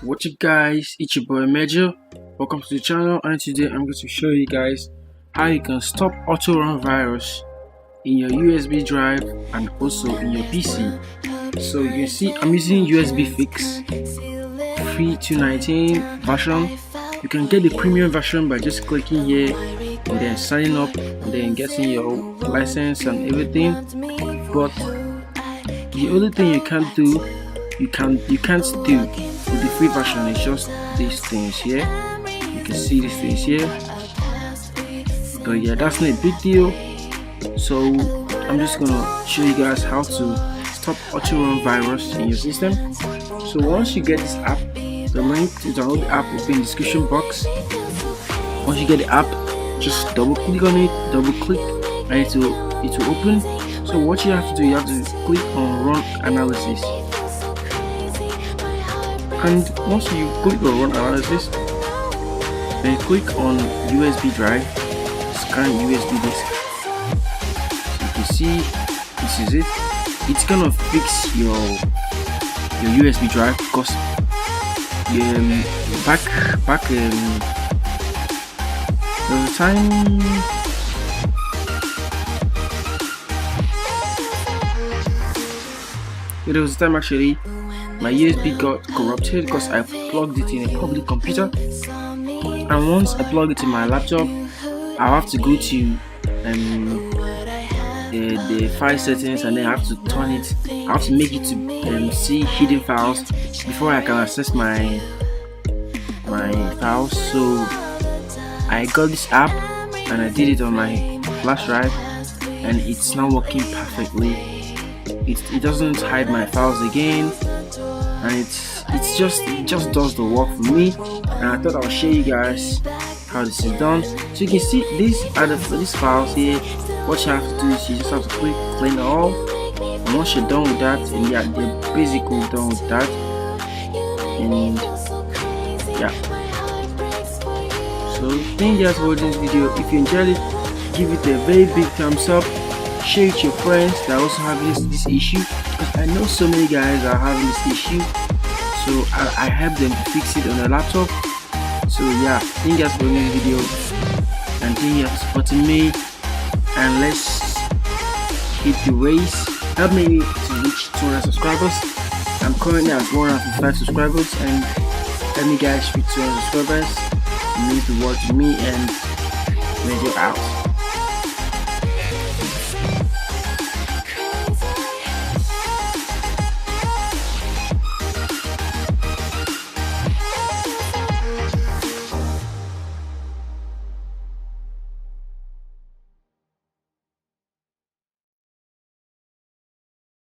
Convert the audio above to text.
What's up guys, it's your boy Major. Welcome to the channel, and today I'm going to show you guys how you can stop Autorun virus in your USB drive and also in your PC. So you can see I'm using USB Fix free 219 version. You can get the premium version by just clicking here and then signing up and then getting your license and everything. But the only thing you can't do with the free version is just these things here. You can see these things here, but yeah, that's not a big deal. So I'm just gonna show you guys how to stop Autorun virus in your system. So once you get this app, the link to download the app will be in the description box. Once you get the app, just double click on it, and it will open. So what you have to do, you have to click on run analysis. And once you click on run analysis, then click on USB drive, scan USB disk. So you can see this is it. It's gonna fix your USB drive because there was a time actually my USB got corrupted because I plugged it in a public computer, and once I plug it in my laptop, I'll have to go to the file settings, and then I have to turn it. I have to make it to see hidden files before I can access my files. So I got this app and I did it on my flash drive, and it's now working perfectly. It doesn't hide my files again, and it just does the work for me. And I thought I'll show you guys how this is done. So you can see these files here. What you have to do is you just have to click clean all, and once you're done with that, and yeah, you're basically done with that. And yeah, so thank you guys for watching this video. If you enjoyed it, give it a very big thumbs up. Share it with your friends that also have this issue, because I know so many guys are having this issue. So I help them fix it on their laptop. So yeah, thank you guys for watching this video, and thank you for supporting me. And let's hit the race. Help me to reach 200 subscribers. I'm currently at 155 subscribers, and help me guys reach 200 subscribers. It means the world to me, and Major out.